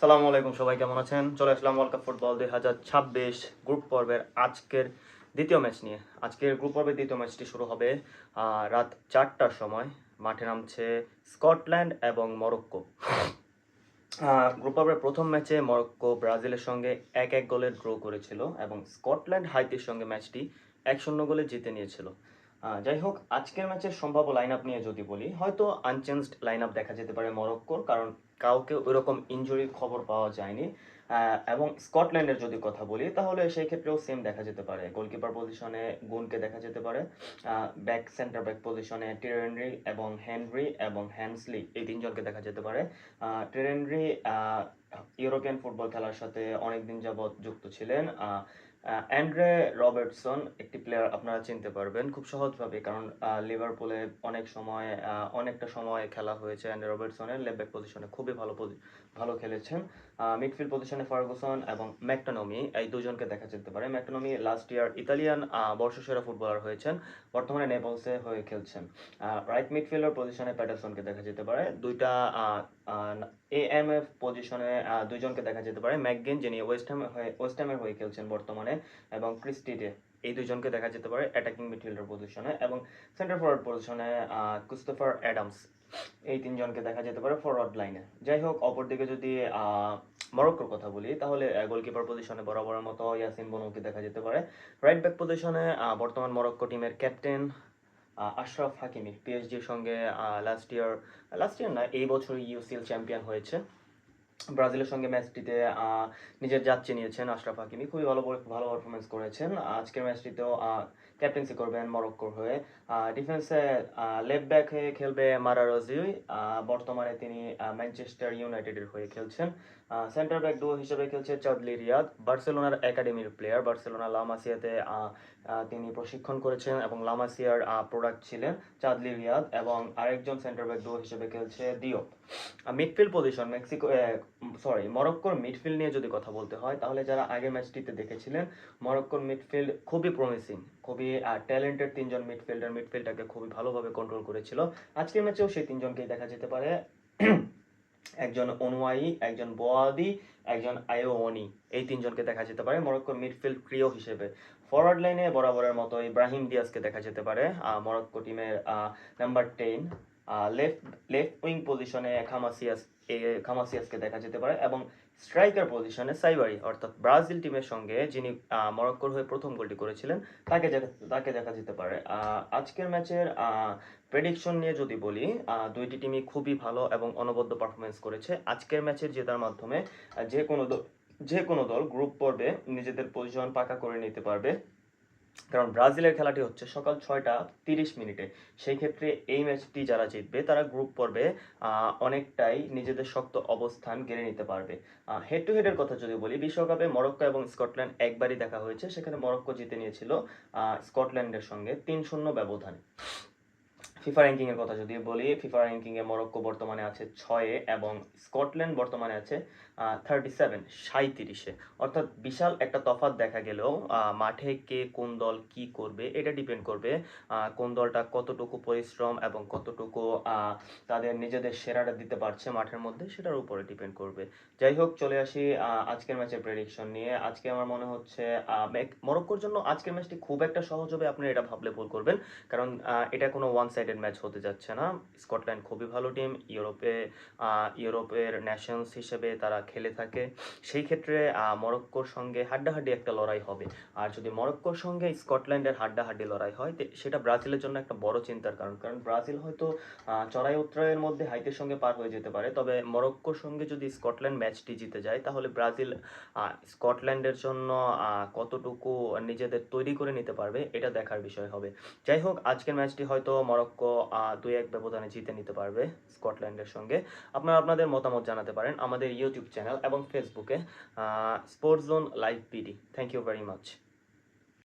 সালামু আলাইকুম, সবাই কেমন আছেন? চলে আসলাম ওয়ার্ল্ড কাপ ফুটবল 2026 গ্রুপ পর্বের আজকের দ্বিতীয় ম্যাচ নিয়ে। আজকের গ্রুপ পর্বের দ্বিতীয় ম্যাচটি শুরু হবে রাত 4টার সময়। মাঠে নামছে স্কটল্যান্ড এবং মরক্কো। গ্রুপ পর্বের প্রথম ম্যাচে মরক্কো ব্রাজিলের সঙ্গে 1-1 গোলের ড্র করেছিল এবং স্কটল্যান্ড হাইতির সঙ্গে ম্যাচটি 1-0 গোলে জিতে নিয়েছিল। যাই হোক, আজকের ম্যাচের সম্ভাব্য লাইন আপ নিয়ে যদি বলি, হয়তো আনচেঞ্জড লাইন আপ দেখা যেতে পারে মরক্কোর, কারণ কাউকে ওইরকম ইনজুরির খবর পাওয়া যায়নি। এবং স্কটল্যান্ডের যদি কথা বলি তাহলে সেই ক্ষেত্রেও সেম দেখা যেতে পারে। গোলকিপার পজিশনে গুনকে দেখা যেতে পারে, ব্যাক সেন্টার ব্যাক পজিশনে টিরেনরি এবং হেনরি এবং হ্যান্সলি এই তিনজনকে দেখা যেতে পারে। টিরেনরি ইউরোপিয়ান ফুটবল খেলার সাথে অনেকদিন যাবৎ যুক্ত ছিলেন। অ্যান্ড্রে রবার্টসন একটি প্লেয়ার আপনারা চিনতে পারবেন খুব সহজভাবে, কারণ লিভারপুলে অনেকটা সময় খেলা হয়েছে। অ্যান্ড্রে রবার্টসনের লেফট ব্যাক পজিশনে খুবই ভালো খেলেছেন। মিডফিল্ড পজিশনে ফার্গুসন এবং ম্যাকটনমি এই দুজনকে দেখা যেতে পারে। ম্যাকটনমি লাস্ট ইয়ার ইতালিয়ান বর্ষসেরা ফুটবলার হয়েছেন, বর্তমানে নেপলসে হয়ে খেলছেন। রাইট মিডফিল্ডার পজিশনে প্যাটারসনকে দেখা যেতে পারে। দুইটা এএমএফ পজিশনে দুইজনকে দেখা যেতে পারে, ম্যাকগিন যিনি ওয়েস্ট হ্যামের হয়ে খেলছেন বর্তমানে, এবং ক্রিস্টিডে এই দুইজনকে দেখা যেতে পারে অ্যাটাকিং মিডফিল্ডার পজিশনে। এবং সেন্টার ফরওয়ার্ড পজিশনে ক্রিস্টোফার অ্যাডামস এই তিনজনকে দেখা যেতে পারে ফরওয়ার্ড লাইনে। যাই হোক, অপরদিকে যদি মরক্কোর কথা বলি তাহলে গোলকিপার পজিশনে বরাবরের মতো ইয়াসিন বনুকে দেখা যেতে পারে। রাইট ব্যাক পজিশনে বর্তমান মরক্কো টিমের ক্যাপ্টেন আশরাফ হাকিমি, পিএসজির সঙ্গে লাস্ট ইয়ার না, এই বছর ইউসিএল চ্যাম্পিয়ন হয়েছে। ব্রাজিলের সঙ্গে ম্যাচটিতে নিজের জাত চিনিয়েছেন আশরাফ হাকিমি, খুবই ভালো পারফরমেন্স করেছেন। আজকের ম্যাচটিতেও ক্যাপ্টেন্সি করবেন মরক্কোর হয়ে। ডিফেন্সে লেফট ব্যাক হয়ে খেলবে মারারোজিউই, বর্তমানে তিনি ম্যানচেস্টার ইউনাইটেডের হয়ে খেলছেন। সেন্টার ব্যাক ডুও হিসেবে খেলছে চাদলি রিয়াদ, বার্সেলোনার একাডেমির প্লেয়ার। বার্সেলোনা লামাসিয়াতে তিনি প্রশিক্ষণ করেছেন এবং লামাসিয়ার প্রোডাক্ট ছিলেন চাদলি রিয়াদ। এবং আরেকজন সেন্টার ব্যাক ডুও হিসেবে খেলছে দিওপ। মিডফিল্ড পজিশন মরক্কোর মিডফিল্ড নিয়ে যদি কথা বলতে হয় তাহলে যারা আগের ম্যাচটিতে দেখেছিলেন, মরক্কোর মিডফিল্ড খুবই প্রমিসিং, খুবই ট্যালেন্টেড তিনজন মিডফিল্ডটাকে খুবই ভালোভাবে কন্ট্রোল করেছিল। আজকের ম্যাচেও সেই তিনজনকেই দেখা যেতে পারে। একজন অনুয়ায়ী, একজন বোয়াদি, একজন আয়োনি, এই তিনজনকে দেখা যেতে পারে মরক্কোর মিডফিল্ড ক্রিও হিসেবে। ফরওয়ার্ড লাইনে বরাবরের মতো ইব্রাহিম দিয়াসকে দেখা যেতে পারে, মরক্কো টিমের নাম্বার 10। লেফট উইং পজিশনে খামাসিয়াসকে দেখা যেতে পারে এবং স্ট্রাইকার পজিশনে সাইবারি, অর্থাৎ ব্রাজিল টিমের সঙ্গে যিনি মরক্কোর হয়ে প্রথম গোলটি করেছিলেন তাকে দেখা যেতে পারে। আজকের ম্যাচের প্রেডিকশন নিয়ে যদি বলি, দুইটি টিমই খুবই ভালো এবং অনবদ্য পারফরমেন্স করেছে। আজকের ম্যাচের জেতার মাধ্যমে যে কোনো দল গ্রুপ পর্বে নিজেদের পজিশন পাকা করে নিতে পারবে, কারণ ব্রাজিলের খেলাটি হচ্ছে সকাল 6টা 30 মিনিটে। সেই ক্ষেত্রে এই ম্যাচটি যারা জিতবে তারা গ্রুপ পর্বে অনেকটাই নিজেদের শক্ত অবস্থান গেড়ে নিতে পারবে। হেড টু হেডের কথা যদি বলি, বিশ্বকাপে মরক্কো এবং স্কটল্যান্ড একবারই দেখা হয়েছে, সেখানে মরক্কো জিতে নিয়েছিল স্কটল্যান্ডের সঙ্গে 3-0 ব্যবধানে। ফিফা র্যাঙ্কিং এর কথা যদি বলি, ফিফা র্যাঙ্কিং এ মরক্কো বর্তমানে আছে 6-এ এবং স্কটল্যান্ড বর্তমানে আছে 37 অর্থাৎ বিশাল একটা তফাৎ দেখা গেলেও মাঠে কে কোন দল কি করবে এটা ডিপেন্ড করবে কোন দলটা কতটুকু পরিশ্রম এবং কতটুকু তাদের নিজেদের সেরাটা দিতে পারছে মাঠের মধ্যে, সেটার উপরে ডিপেন্ড করবে। যাই হোক, চলে আসি আজকের ম্যাচের প্রেডিকশন নিয়ে। আজকে আমার মনে হচ্ছে মরক্কোর জন্য আজকের ম্যাচটি খুব একটা সহজ হবে, আপনি এটা ভাবলে ভুল করবেন, কারণ এটা কোনো ওয়ান সাইডেড ম্যাচ হতে যাচ্ছে না। স্কটল্যান্ড খুবই ভালো টিম, ইউরোপের ন্যাশনস হিসেবে তারা খেলে থাকে। সেই ক্ষেত্রে মরক্কোর সঙ্গে হাড্ডাহাড্ডি একটা লড়াই হবে। আর যদি মরক্কোর সঙ্গে স্কটল্যান্ডের হাড্ডাহাড্ডি লড়াই হয়, সেটা ব্রাজিলের জন্য একটা বড় চিন্তার কারণ ব্রাজিল হয়তো চড়াই উত্তরায়ের মধ্যে হাইতের সঙ্গে পার হয়ে যেতে পারে, তবে মরক্কোর সঙ্গে যদি স্কটল্যান্ড ম্যাচটি জিতে যায় তাহলে ব্রাজিল স্কটল্যান্ডের জন্য কতটুকু নিজেদের তৈরি করে নিতে পারবে এটা দেখার বিষয় হবে। যাই হোক, আজকের ম্যাচটি হয়তো মরক্কো 2-1 ব্যবধানে জিতে নিতে পারবে স্কটল্যান্ডের সঙ্গে। আপনারা আপনাদের মতামত জানাতে পারেন আমাদের ইউটিউব চ্যানেল এবং ফেসবুকে sports zone live PD. Thank you very much.